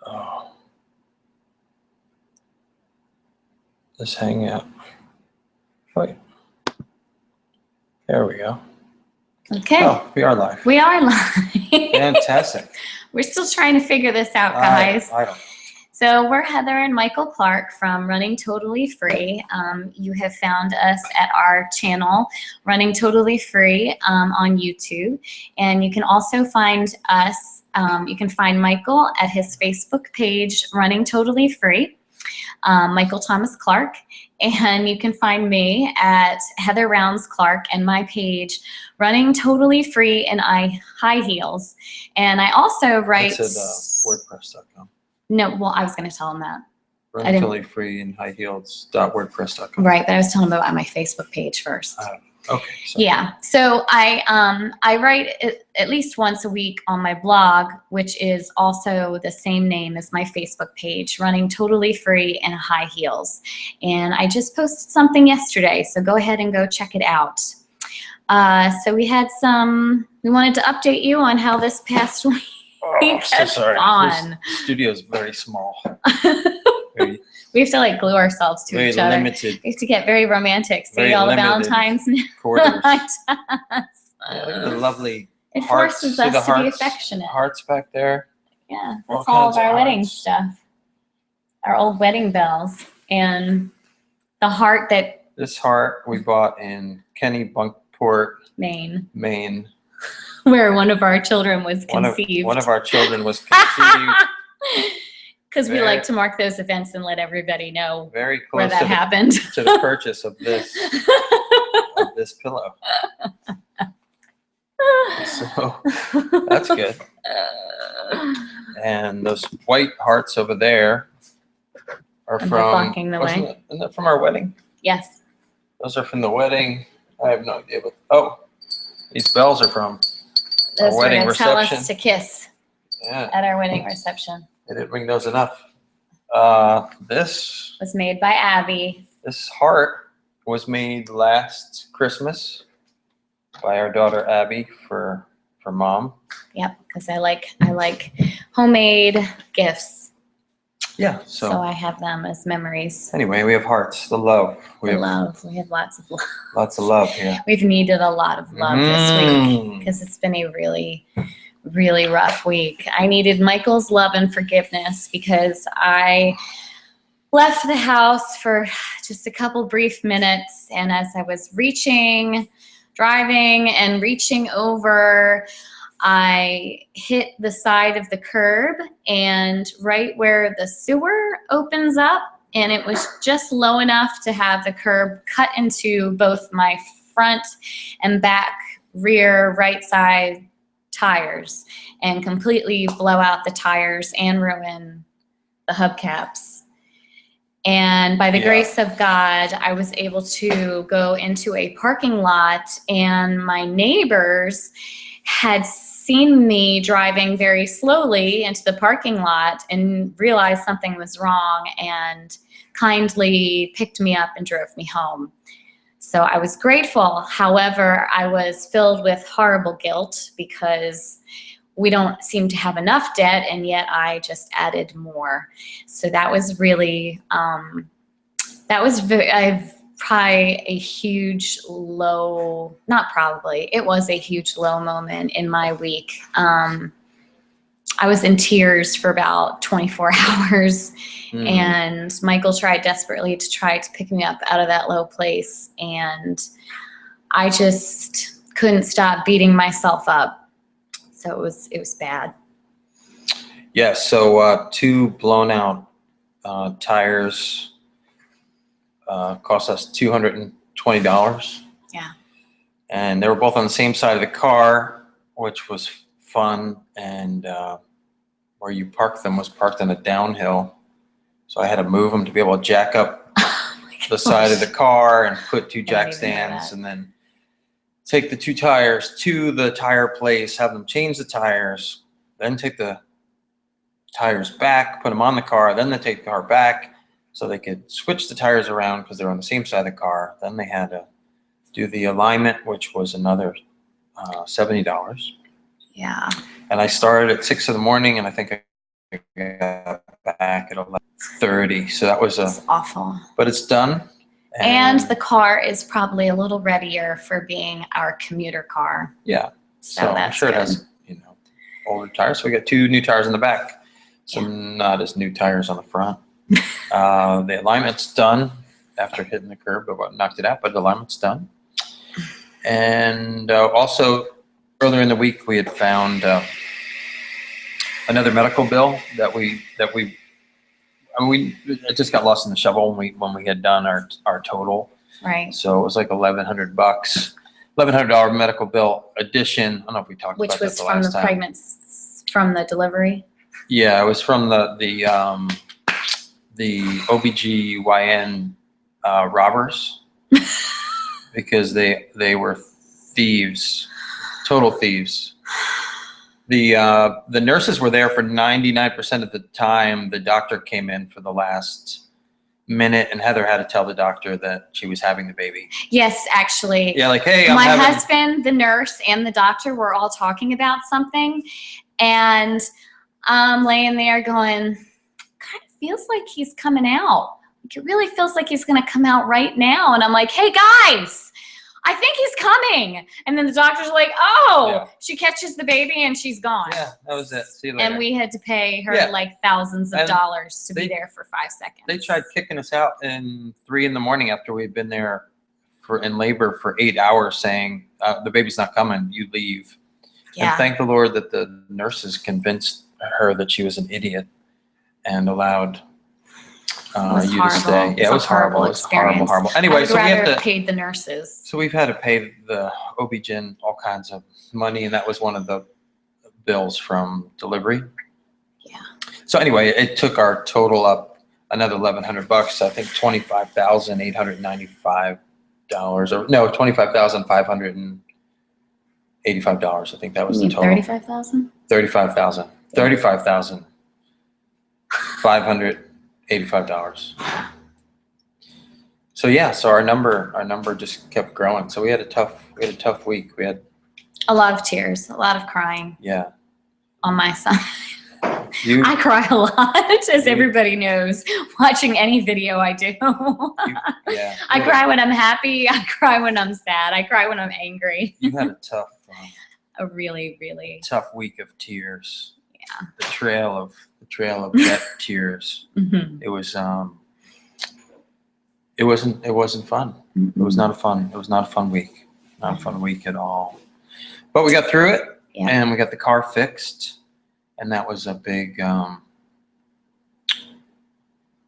Oh, let's hang out. Wait. There we go. Okay. Oh, we are live. We are live. Fantastic. We're still trying to figure this out, guys. I don't. So we're Heather and Michael Clark from Running Totally Free. You have found us at our channel, Running Totally Free, on YouTube. And you can also find us, you can find Michael at his Facebook page, Running Totally Free, Michael Thomas Clark. And you can find me at Heather Rounds Clark and my page, Running Totally Free in High Heels. And I also write... It's at WordPress.com. No, well, I was going to tell him that. Running Totally Free in High Heels.wordpress.com. Right, but I was telling him about my Facebook page first. Okay. So. Yeah, so I write at least once a week on my blog, which is also the same name as my Facebook page, Running Totally Free in High Heels. And I just posted something yesterday, so go ahead and go check it out. So we wanted to update you on how this past week so sorry. gone. This studio's very small. We have to like glue ourselves to each other. Limited. We have to get very romantic. See Very all the limited Valentine's quarters. night. Yeah, look at the lovely It hearts. forces See us the to be hearts, affectionate. hearts back there. Yeah, All that's all of kinds of our wedding hearts. stuff. Our old wedding bells. And the heart that This heart we bought in Kennebunkport, Maine, Maine. where one of our children was conceived. One of our children was conceived. Because we like to mark those events and let everybody know Very where close that happened. to the purchase of this pillow. So that's good. And those white hearts over there are And they're from, blocking the way. isn't that from our wedding? Yes. Those are from the wedding. I have no idea what, these bells are from Those our were wedding to tell reception. us to kiss Yeah, at our wedding reception. they didn't bring those enough. This Was made by Abby. heart was made last Christmas by our daughter Abby for mom. Yep, because I like homemade gifts. Yeah, So so I have them as memories. anyway, we have hearts, the love. We The have love. We have lots of love. lots of love here. We've needed a lot of love this week Mm. because it's been a really, really rough week. I needed Michael's love and forgiveness because I left the house for just a couple brief minutes, and as I was driving and reaching over, I hit the side of the curb and right where the sewer opens up, and it was just low enough to have the curb cut into both my front and back rear right side tires and completely blow out the tires and ruin the hubcaps. And by the grace of God, I was able to go into a parking lot, and my neighbors had seen me driving very slowly into the parking lot and realized something was wrong and kindly picked me up and drove me home. So I was grateful. However, I was filled with horrible guilt because we don't seem to have enough debt, and yet I just added more. So that was really, probably a huge low, not probably, it was a huge low moment in my week. I was in tears for about 24 hours, and Michael tried desperately to try to pick me up out of that low place, and I just couldn't stop beating myself up. So it was bad. Yeah, so 2 blown out tires cost us $220. Yeah. And they were both on the same side of the car, which was fun. And where you parked them was parked on a downhill. So I had to move them to be able to jack up the side of the car and put 2 jack stands, and then take the 2 tires to the tire place, have them change the tires, then take the tires back, put them on the car, then they take the car back so they could switch the tires around because they're on the same side of the car. Then they had to do the alignment, which was another $70. Yeah. And I started at 6 in the morning, and I think I got back at 11:30. So that was It's awful. but it's done. And the car is probably a little readier for being our commuter car. Yeah. So I'm that's sure it good. has, older tires. So we got 2 new tires in the back. Some not as new tires on the front. The alignment's done after hitting the curb, but knocked it out, but the alignment's done. And also earlier in the week, we had found another medical bill that it just got lost in the shovel when we had done our total. Right. So it was like $1,100, $1,100 medical bill addition. I don't know if we talked Which about that was the from last the time. from the delivery. Yeah, it was from the OBGYN robbers because they were thieves, total thieves. The nurses were there for 99% of the time. The doctor came in for the last minute, and Heather had to tell the doctor that she was having the baby. Yes, actually. Yeah, like, hey, my husband, the nurse, and the doctor were all talking about something, and I'm laying there going, kind of feels like he's coming out. Like, it really feels like he's going to come out right now. And I'm like, hey, guys, I think he's coming. And then the doctor's like, oh, Yeah. She catches the baby and she's gone. Yeah, that was it. See you later. And we had to pay her Yeah. like thousands of And dollars to be there for 5 seconds. They tried kicking us out in 3 a.m. after we'd been there in labor for 8 hours, saying the baby's not coming. You leave. Yeah. And thank the Lord that the nurses convinced her that she was an idiot and allowed you to stay. Yeah, it was horrible. It was horrible. Anyway, I'd so we rather have have to. paid the nurses. So we've had to pay the OB-GYN all kinds of money, and that was one of the bills from delivery. Yeah. So anyway, it took our total up another $1,100. I think $25,895, or no, $25,585. I think that was the total. 35,000. $35,585. So yeah, so our number just kept growing. So we had a tough week. We had A lot of tears, a lot of crying on my side. I cry a lot, as everybody knows, watching any video I do. I cry when I'm happy. I cry when I'm sad. I cry when I'm angry. You had a really, really tough week of tears. Yeah. The trail of wet tears. Mm-hmm. It was it wasn't fun. Mm-hmm. It was not a fun week. Not a fun week at all. But we got through it, and we got the car fixed, and that was a big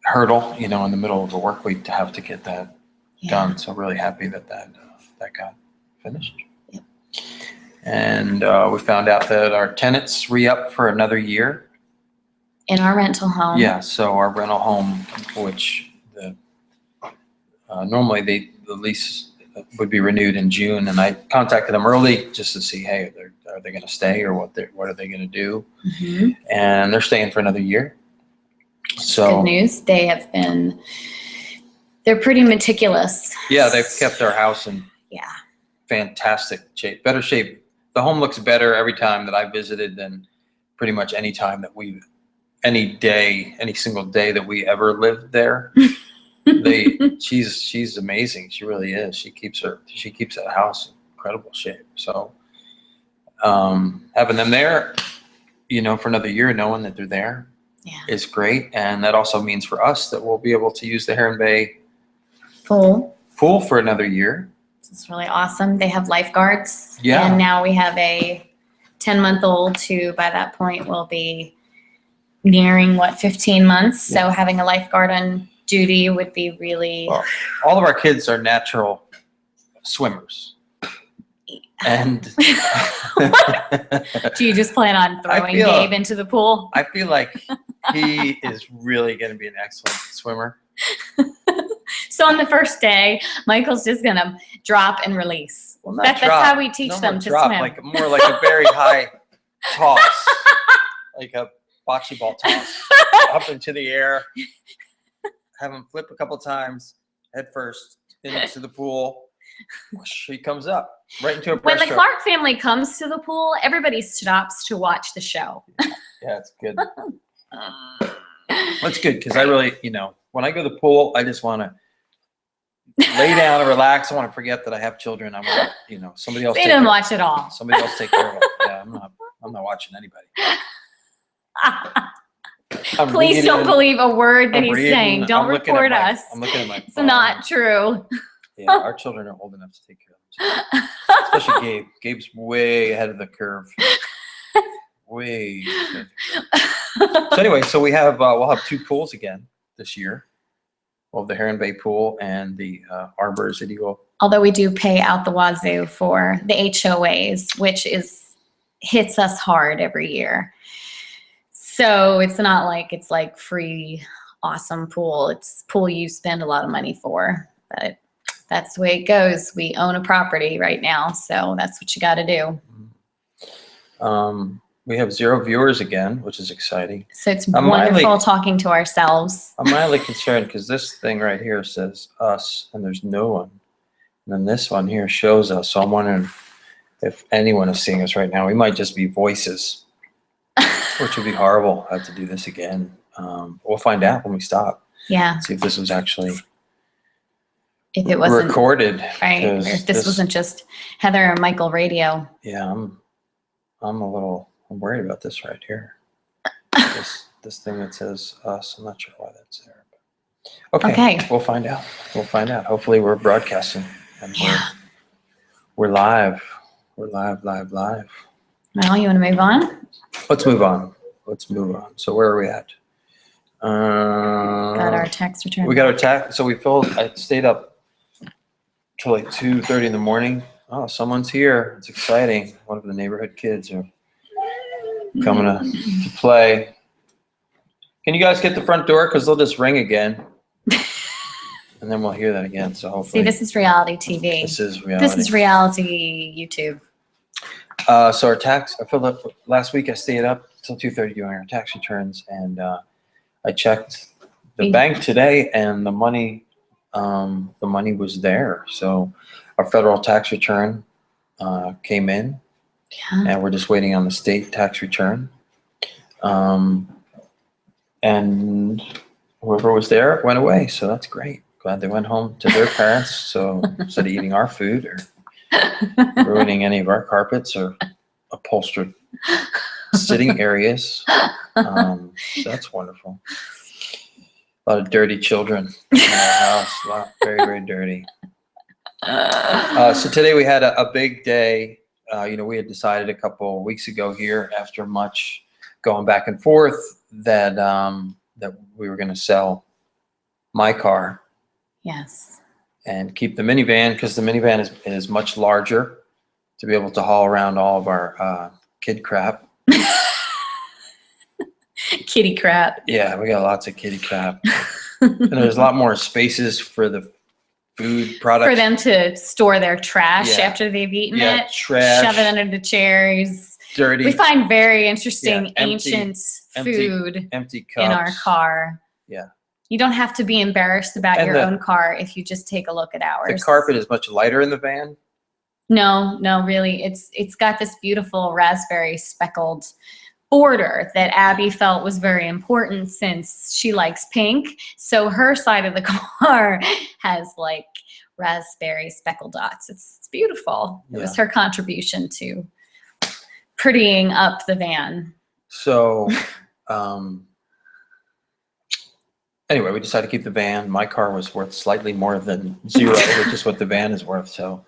hurdle, in the middle of the work week to have to get that done. So really happy that got finished. Yep. And we found out that our tenants re-up for another year. In our rental home. Yeah, so our rental home, which normally the lease would be renewed in June, and I contacted them early just to see, hey, are they going to stay, or what are they going to do? Mm-hmm. And they're staying for another year. So good news. They're pretty meticulous. Yeah, they've kept our house in fantastic shape, better shape. The home looks better every time that I visited than pretty much any time that any single day that we ever lived there. She's amazing. She really is. She keeps that house in incredible shape. So having them there, for another year, knowing that they're there is great. And that also means for us that we'll be able to use the Heron Bay pool for another year. It's really awesome. They have lifeguards. Yeah. And now we have a 10-month-old who by that point will be nearing 15 months. Yeah. So having a lifeguard on duty would be really. Well, all of our kids are natural swimmers. And do you just plan on throwing Gabe into the pool? I feel like he is really going to be an excellent swimmer. So on the first day, Michael's just going to drop and release. Well, that's how we teach them to swim. More like a very high toss, like a bocce ball toss up into the air. Have him flip a couple times, head first into the pool. Whoosh, he comes up right into a breaststroke. When the Clark family comes to the pool, everybody stops to watch the show. Yeah, it's good. That's good because I really, when I go to the pool, I just want to lay down and relax. I want to forget that I have children. I want, somebody else. They didn't watch it all. Somebody else take care of it. Yeah, I'm not watching anybody. Please don't believe a word that he's saying. Don't I'm looking at report my- us. I'm looking at my It's phone. not true. Yeah, our children are old enough to take care of themselves. Especially Gabe. Gabe's way ahead of the curve. Way ahead of the curve. So anyway, we'll have 2 pools again this year. We'll have the Heron Bay pool and the Arbor City Pool. Although we do pay out the wazoo for the HOAs, which hits us hard every year. So it's not like it's like free, awesome pool. It's pool you spend a lot of money for, but that's the way it goes. We own a property right now, so that's what you got to do. We have 0 viewers again, which is exciting. So it's I'm wonderful talking to ourselves. I'm mildly concerned because this thing right here says us, and there's no one. And then this one here shows us. So I'm wondering if anyone is seeing us right now. We might just be voices, which would be horrible. I have to do this again. We'll find out when we stop. Yeah. See if this was actually If it wasn't recorded. right, or 'cause if this wasn't just Heather and Michael radio. Yeah, I'm worried about this right here. This thing that says us. I'm not sure why that's there. But okay. We'll find out. Hopefully we're broadcasting and we're live. We're live. Well, you want to move on? Let's move on. So where are we at? Got our tax return. We got our tax. So I stayed up till like 2:30 in the morning. Oh, someone's here. It's exciting. One of the neighborhood kids are coming to play. Can you guys get the front door? Because they'll just ring again. And then we'll hear that again. So hopefully. See, this is reality TV. This is reality. This is reality YouTube. So our tax, I filled up last week. I stayed up till 2:30 doing our tax returns, and I checked the bank today, and the money was there. So our federal tax return came in, and we're just waiting on the state tax return. And whoever was there went away, so that's great. Glad they went home to their parents. So instead of eating our food or ruining any of our carpets or upholstered sitting areas, so that's wonderful. A lot of dirty children in our house. Very, very dirty. So today we had a big day. We had decided a couple of weeks ago here, after much going back and forth, that we were going to sell my car. Yes. And keep the minivan, because the minivan is much larger to be able to haul around all of our kid crap. Kitty crap. Yeah, we got lots of kitty crap. And there's a lot more spaces for the food products. For them to store their trash after they've eaten it. Trash. Shove it under the chairs. Dirty. We find very interesting empty ancient food empty cups. in our car. Yeah. You don't have to be embarrassed about your own car if you just take a look at ours. The carpet is much lighter in the van. No, really. It's got this beautiful raspberry speckled border that Abby felt was very important since she likes pink. So her side of the car has like raspberry speckle dots. It's beautiful. It was her contribution to prettying up the van. So, anyway, we decided to keep the van. My car was worth slightly more than zero, which is what the van is worth. So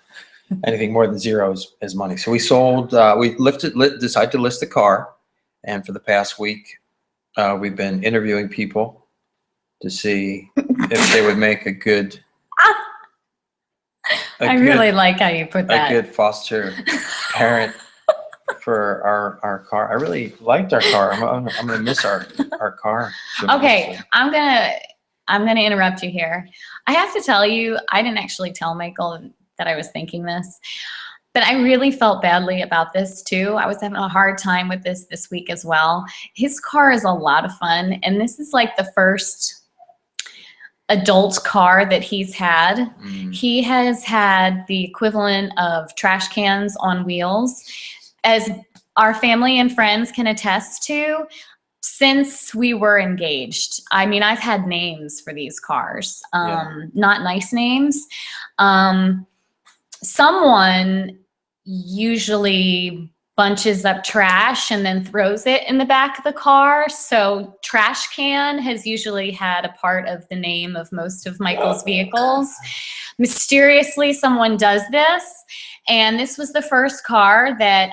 anything more than zero is money. So we sold, decided to list the car. And for the past week, we've been interviewing people to see if they would make a good really like how you put that. A good foster parent for our car. I really liked our car. I'm gonna miss our car. Okay, I'm gonna interrupt you here. I have to tell you, I didn't actually tell Michael that I was thinking this, but I really felt badly about this too. I was having a hard time with this week as well. His car is a lot of fun, and this is like the first adult car that he's had. He has had the equivalent of trash cans on wheels. As our family and friends can attest to, since we were engaged. I mean, I've had names for these cars, not nice names. Someone usually bunches up trash and then throws it in the back of the car. So trash can has usually had a part of the name of most of Michael's vehicles. Mysteriously, someone does this. And this was the first car that,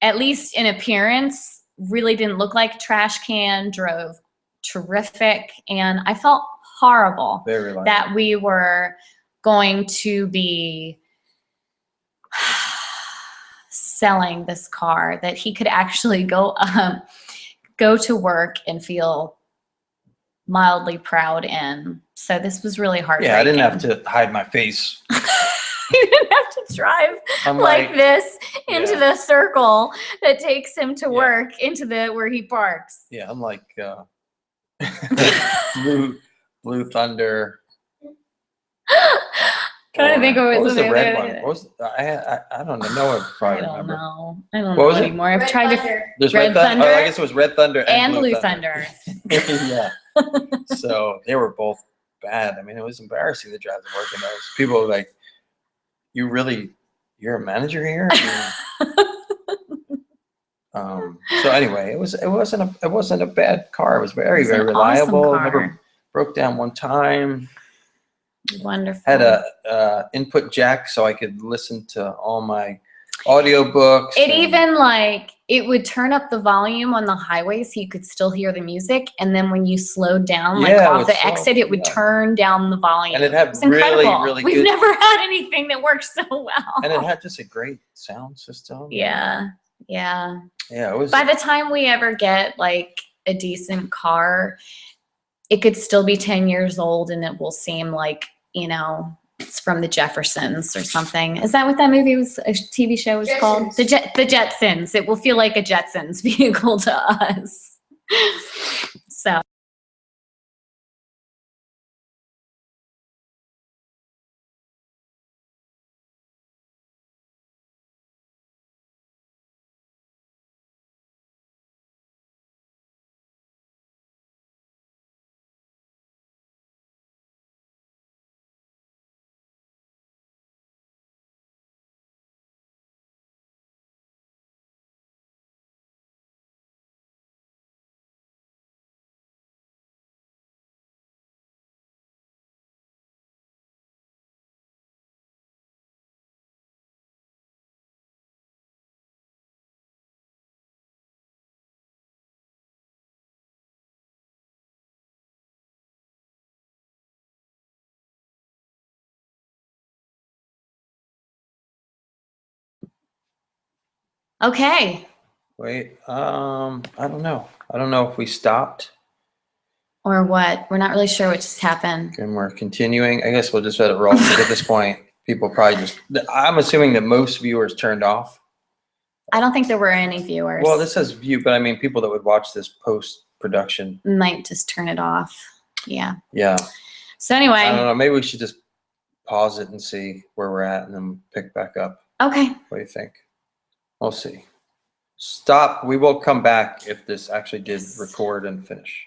at least in appearance, really didn't look like a trash can, drove terrific. And I felt horrible that we were going to be selling this car, that he could actually go to work and feel mildly proud in. So this was really heartbreaking. Yeah, I didn't have to hide my face. You didn't have to drive like this into the circle that takes him to work, into the where he parks. Yeah, I'm like Blue Thunder. Trying to think of what was the red one? What was I don't know. No one probably remember. I don't know anymore. I've tried to. There's Red Thunder. Oh, I guess it was Red Thunder and Blue Thunder. Yeah. So they were both bad. I mean, it was embarrassing to drive to work in those. People were like, you're a manager here? So anyway, it wasn't a bad car. It was very reliable. Awesome car. Never broke down one time. Wonderful. Had a input jack so I could listen to all my audiobooks. It even it would turn up the volume on the highway so you could still hear the music, and then when you slowed down off the exit, it would turn down the volume. And it had really We've never had anything that works so well. And it had just a great sound system. Yeah. It was. By the time we ever get a decent car, it could still be 10 years old and it will seem like, it's from the Jeffersons or something. Is that what that movie was? A TV show was called? The Jetsons. It will feel like a Jetsons vehicle to us. So. Okay. Wait, I don't know. I don't know if we stopped. Or what? We're not really sure what just happened. And we're continuing. I guess we'll just let it roll. At this point, people probably I'm assuming that most viewers turned off. I don't think there were any viewers. Well, this says view, but I mean people that would watch this post-production. Might just turn it off. Yeah. Yeah. So anyway. I don't know. Maybe we should just pause it and see where we're at and then pick back up. Okay. What do you think? We'll see. Stop. We will come back if this actually did record and finish.